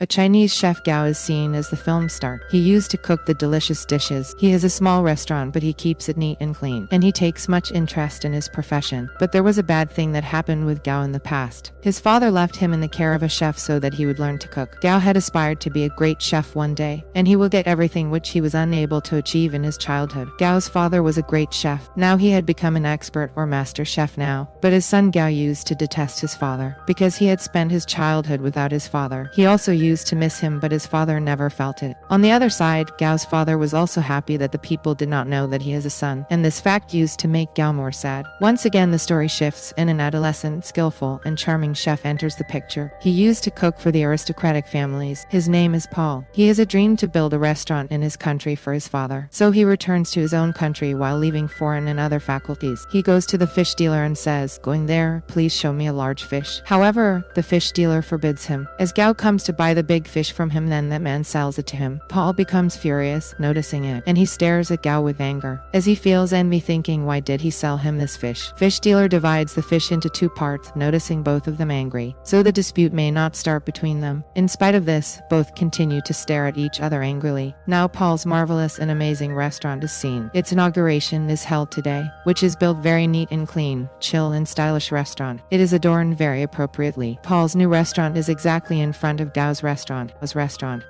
A Chinese chef Gao is seen as the film star. He used to cook the delicious dishes. He has a small restaurant, but he keeps it neat and clean, and he takes much interest in his profession. But there was a bad thing that happened with Gao in the past. His father left him in the care of a chef so that he would learn to cook. Gao had aspired to be a great chef one day, and he will get everything which he was unable to achieve in his childhood. Gao's father was a great chef. Now he had become an expert or master chef now, but his son Gao used to detest his father because he had spent his childhood without his father. He also used to miss him, but his father never felt it. On the other side, Gao's father was also happy that the people did not know that he has a son, and this fact used to make Gao more sad. Once again the story shifts, and an adolescent, skillful, and charming chef enters the picture. He used to cook for the aristocratic families. His name is Paul. He has a dream to build a restaurant in his country for his father. So he returns to his own country while leaving foreign and other faculties. He goes to the fish dealer and says, "Going there, please show me a large fish." However, the fish dealer forbids him. As Gao comes to buy the big fish from him, then that man sells it to him. Paul becomes furious, noticing it, and he stares at Gao with anger, as he feels envy, thinking, why did he sell him this fish? Fish dealer divides the fish into two parts, noticing both of them angry, so the dispute may not start between them. In spite of this, both continue to stare at each other angrily. Now Paul's marvelous and amazing restaurant is seen. Its inauguration is held today, which is built very neat and clean, chill and stylish restaurant. It is adorned very appropriately. Paul's new restaurant is exactly in front of Gao's restaurant.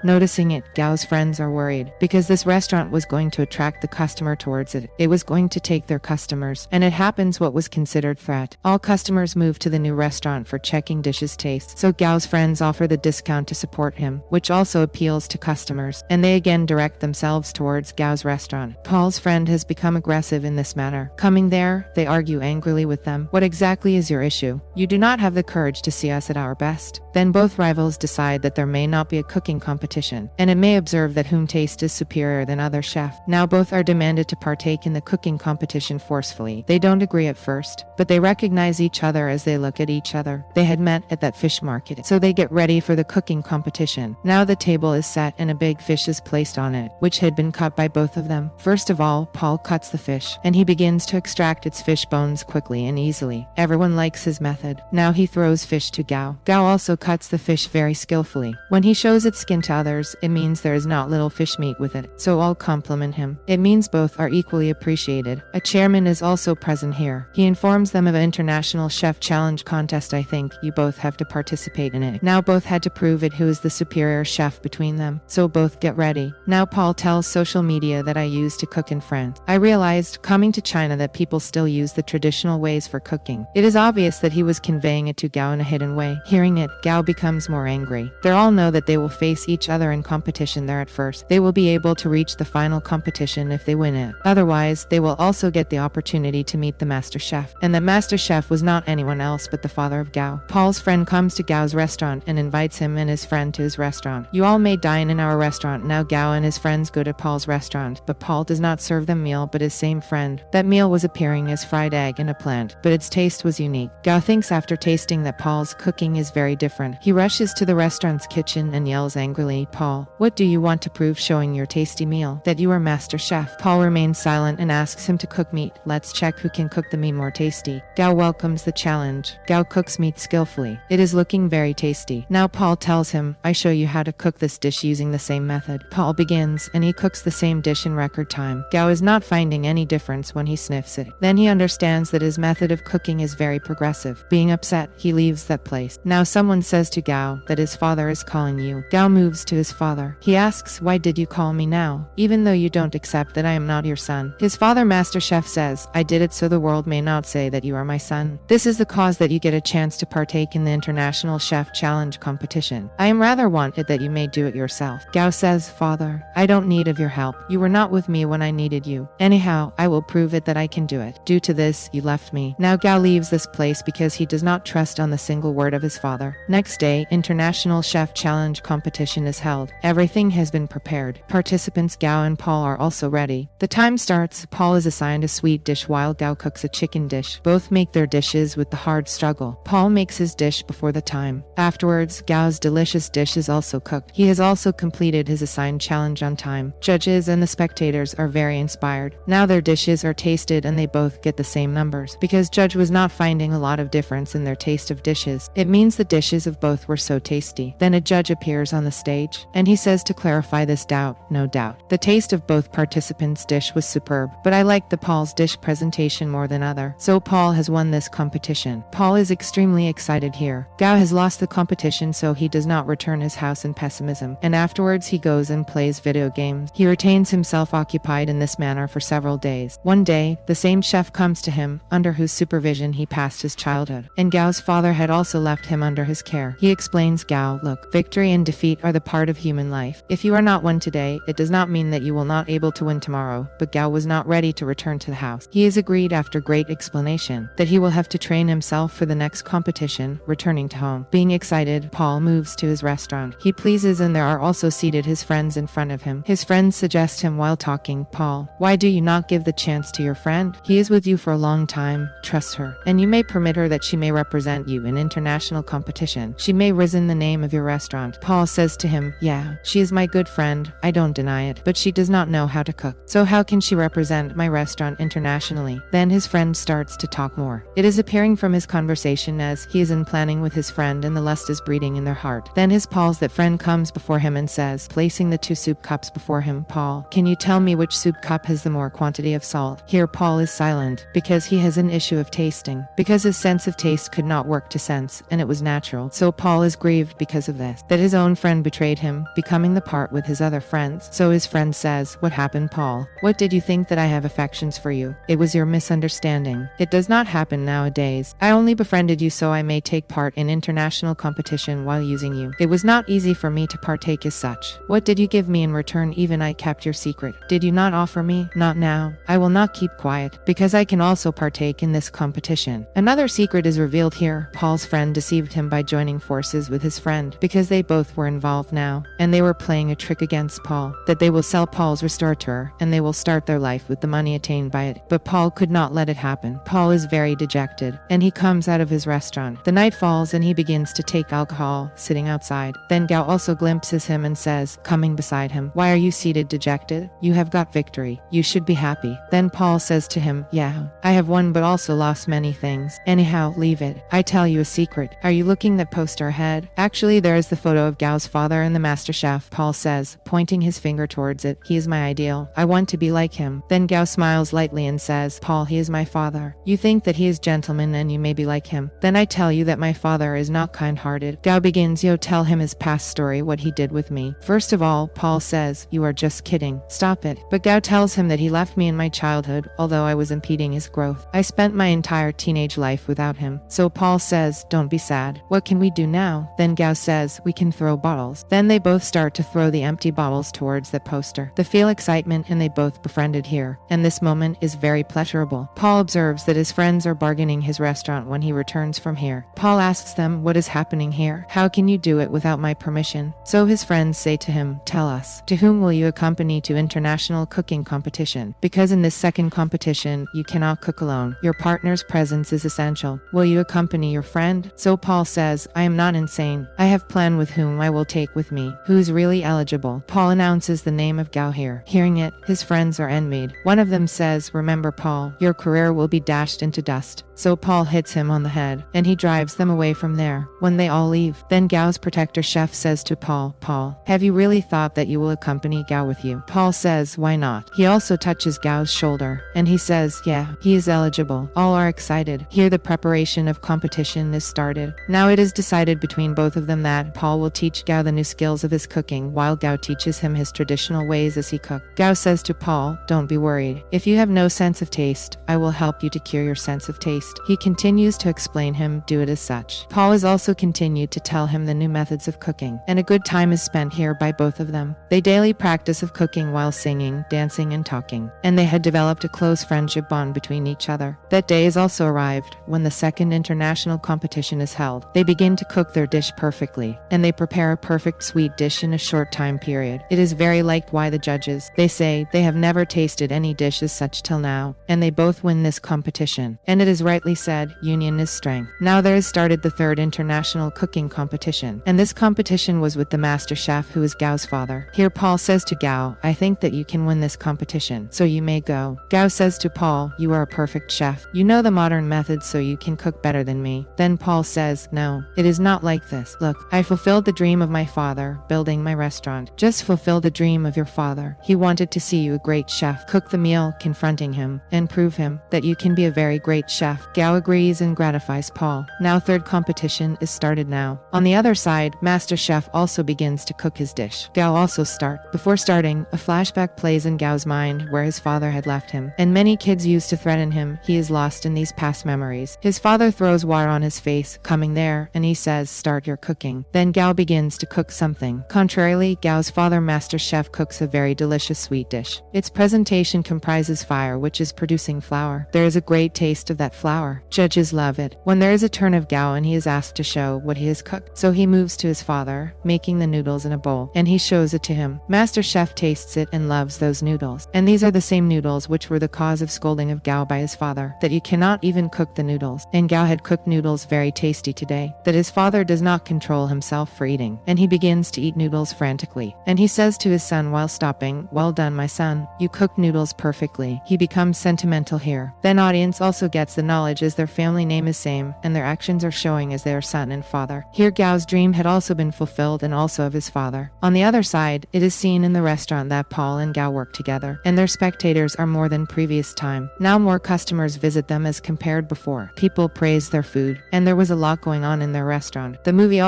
Noticing it, Gao's friends are worried, because this restaurant was going to attract the customer towards it. It was going to take their customers, and it happens what was considered threat. All customers move to the new restaurant for checking dishes' taste, so Gao's friends offer the discount to support him, which also appeals to customers, and they again direct themselves towards Gao's restaurant. Paul's friend has become aggressive in this manner. Coming there, they argue angrily with them. What exactly is your issue? You do not have the courage to see us at our best. Then both rivals decide that there may not be a cooking competition, and it may observe that whom taste is superior than other chef. Now both are demanded to partake in the cooking competition forcefully. They don't agree at first, but they recognize each other as they look at each other. They had met at that fish market, so they get ready for the cooking competition. Now the table is set and a big fish is placed on it, which had been cut by both of them. First of all, Paul cuts the fish, and he begins to extract its fish bones quickly and easily. Everyone likes his method. Now he throws fish to Gao. Gao also cuts the fish very skillfully. When he shows its skin to others, it means there is not little fish meat with it, so all compliment him. It means both are equally appreciated. A chairman is also present here. He informs them of an international chef challenge contest. I think you both have to participate in it. Now both had to prove it who is the superior chef between them, so both get ready. Now Paul tells social media that I used to cook in France. I realized coming to China that people still use the traditional ways for cooking. It is obvious that he was conveying it to Gao in a hidden way. Hearing it, Gao becomes more angry. They all know that they will face each other in competition there at first. They will be able to reach the final competition if they win it. Otherwise, they will also get the opportunity to meet the master chef. And the master chef was not anyone else but the father of Gao. Paul's friend comes to Gao's restaurant and invites him and his friend to his restaurant. You all may dine in our restaurant. Now Gao and his friends go to Paul's restaurant, but Paul does not serve them meal but his same friend. That meal was appearing as fried egg and a plant, but its taste was unique. Gao thinks after tasting that Paul's cooking is very different. He rushes to the restaurant's kitchen and yells angrily, Paul, what do you want to prove showing your tasty meal? That you are master chef. Paul remains silent and asks him to cook meat. Let's check who can cook the meat more tasty. Gao welcomes the challenge. Gao cooks meat skillfully. It is looking very tasty. Now Paul tells him, I show you how to cook this dish using the same method. Paul begins, and he cooks the same dish in record time. Gao is not finding any difference when he sniffs it. Then he understands that his method of cooking is very progressive. Being upset, he leaves that place. Now someone says to Gao that his father is calling you. Gao moves to his father. He asks, why did you call me now, even though you don't accept that I am not your son? His father, master chef, says, I did it so the world may not say that you are my son. This is the cause that you get a chance to partake in the international chef challenge competition. I am rather wanted that you may do it yourself. Gao says, Father, I don't need of your help. You were not with me when I needed you. Anyhow, I will prove it that I can do it. Due to this, you left me. Now Gao leaves this place because he does not trust on the single word of his father. Next day, international chef challenge competition is held. Everything has been prepared. Participants Gao and Paul are also ready. The time starts. Paul is assigned a sweet dish while Gao cooks a chicken dish. Both make their dishes with the hard struggle. Paul makes his dish before the time. Afterwards, Gao's delicious dish is also cooked. He has also completed his assigned challenge on time. Judges and the spectators are very inspired. Now their dishes are tasted and they both get the same numbers. Because judge was not finding a lot of difference in their taste of dishes, it means the dishes of both were so tasty. Then Then a judge appears on the stage, and he says to clarify this doubt, no doubt. The taste of both participants' dish was superb, but I liked the Paul's dish presentation more than other, so Paul has won this competition. Paul is extremely excited here. Gao has lost the competition, so he does not return his house in pessimism, and afterwards he goes and plays video games. He retains himself occupied in this manner for several days. One day, the same chef comes to him, under whose supervision he passed his childhood, and Gao's father had also left him under his care. He explains Gao, look, victory and defeat are the part of human life. If you are not won today, it does not mean that you will not able to win tomorrow, but Gao was not ready to return to the house. He is agreed after great explanation that he will have to train himself for the next competition, returning to home. Being excited, Paul moves to his restaurant. He pleases and there are also seated his friends in front of him. His friends suggest him while talking, Paul, why do you not give the chance to your friend? He is with you for a long time, trust her, and you may permit her that she may represent you in international competition. She may risen the name of your restaurant. Paul says to him, yeah, she is my good friend, I don't deny it, but she does not know how to cook. So how can she represent my restaurant internationally? Then his friend starts to talk more. It is appearing from his conversation as he is in planning with his friend and the lust is breeding in their heart. Then his Paul's that friend comes before him and says, placing the 2 soup cups before him, Paul, can you tell me which soup cup has the more quantity of salt? Here Paul is silent, because he has an issue of tasting, because his sense of taste could not work to sense, and it was natural. So Paul is grieved because of this, that his own friend betrayed him, becoming the part with his other friends. So his friend says, what happened, Paul? What did you think that I have affections for you? It was your misunderstanding. It does not happen nowadays. I only befriended you so I may take part in international competition while using you. It was not easy for me to partake as such. What did you give me in return? Even I kept your secret. Did you not offer me? Not now. I will not keep quiet, because I can also partake in this competition. Another secret is revealed here. Paul's friend deceived him by joining forces with his friend, because they both were involved now, and they were playing a trick against Paul, that they will sell Paul's restaurateur, and they will start their life with the money attained by it. But Paul could not let it happen. Paul is very dejected, and he comes out of his restaurant. The night falls and he begins to take alcohol, sitting outside. Then Gao also glimpses him and says, coming beside him, why are you seated dejected? You have got victory. You should be happy. Then Paul says to him, yeah, I have won but also lost many things. Anyhow, leave it. I tell you a secret. Are you looking that poster ahead? Actually, there is the photo of Gao's father and the master chef. Paul says, pointing his finger towards it, he is my ideal. I want to be like him. Then Gao smiles lightly and says, Paul, he is my father. You think that he is gentleman and you may be like him. Then I tell you that my father is not kind-hearted. Gao begins, tell him his past story, what he did with me. First of all, Paul says, you are just kidding. Stop it. But Gao tells him that he left me in my childhood, although I was impeding his growth. I spent my entire teenage life without him. So Paul says, don't be sad. What can we do now? Then Gao says, we can throw bottles. Then they both start to throw the empty bottles towards the poster. They feel excitement and they both befriended here. And this moment is very pleasurable. Paul observes that his friends are bargaining his restaurant when he returns from here. Paul asks them, what is happening here? How can you do it without my permission? So his friends say to him, tell us, to whom will you accompany to international cooking competition? Because in this second competition, you cannot cook alone. Your partner's presence is essential. Will you accompany your friend? So Paul says, I am not insane. I have planned with whom I will take with me, who is really eligible. Paul announces the name of Gao here. Hearing it, his friends are envied. One of them says, remember Paul, your career will be dashed into dust. So Paul hits him on the head, and he drives them away from there. When they all leave, then Gao's protector chef says to Paul, Paul, have you really thought that you will accompany Gao with you? Paul says, why not? He also touches Gao's shoulder, and he says, yeah, he is eligible. All are excited. Here the preparation of competition is started. Now it is decided between both of them that Paul will teach Gao the new skills of his cooking, while Gao teaches him his traditional ways as he cooks. Gao says to Paul, don't be worried. If you have no sense of taste, I will help you to cure your sense of taste. He continues to explain him, do it as such. Paul has also continued to tell him the new methods of cooking, and a good time is spent here by both of them. They daily practice of cooking while singing, dancing, and talking, and they had developed a close friendship bond between each other. That day is also arrived, when the second international competition is held. They begin to cook their dish perfectly, and they prepare a perfect sweet dish in a short time period. It is very liked by the judges. They say they have never tasted any dish as such till now, and they both win this competition. And it is rightly quietly said, "Union is strength." Now there has started the third international cooking competition, and this competition was with the master chef who is Gao's father. Here Paul says to Gao, "I think that you can win this competition, so you may go." Gao says to Paul, "You are a perfect chef. You know the modern methods, so you can cook better than me." Then Paul says, "No, it is not like this. Look, I fulfilled the dream of my father, building my restaurant. Just fulfill the dream of your father. He wanted to see you a great chef. Cook the meal, confronting him, and prove him that you can be a very great chef." Gao agrees and gratifies Paul. Now third competition is started now. On the other side, Master Chef also begins to cook his dish. Gao also start. Before starting, a flashback plays in Gao's mind where his father had left him, and many kids used to threaten him. He is lost in these past memories. His father throws water on his face, coming there, and he says, "Start your cooking." Then Gao begins to cook something. Contrarily, Gao's father, Master Chef, cooks a very delicious sweet dish. Its presentation comprises fire, which is producing flour. There is a great taste of that flour. Judges love it. When there is a turn of Gao and he is asked to show what he has cooked, so he moves to his father, making the noodles in a bowl, and he shows it to him. Master Chef tastes it and loves those noodles. And these are the same noodles which were the cause of scolding of Gao by his father, that you cannot even cook the noodles. And Gao had cooked noodles very tasty today, that his father does not control himself for eating, and he begins to eat noodles frantically. And he says to his son while stopping, "Well done, my son. You cooked noodles perfectly." He becomes sentimental here. Then audience also gets the knowledge as their family name is same, and their actions are showing as their son and father. Here Gao's dream had also been fulfilled, and also of his father. On the other side, it is seen in the restaurant that Paul and Gao work together, and their spectators are more than previous time. Now more customers visit them as compared before. People praise their food, and there was a lot going on in their restaurant. The movie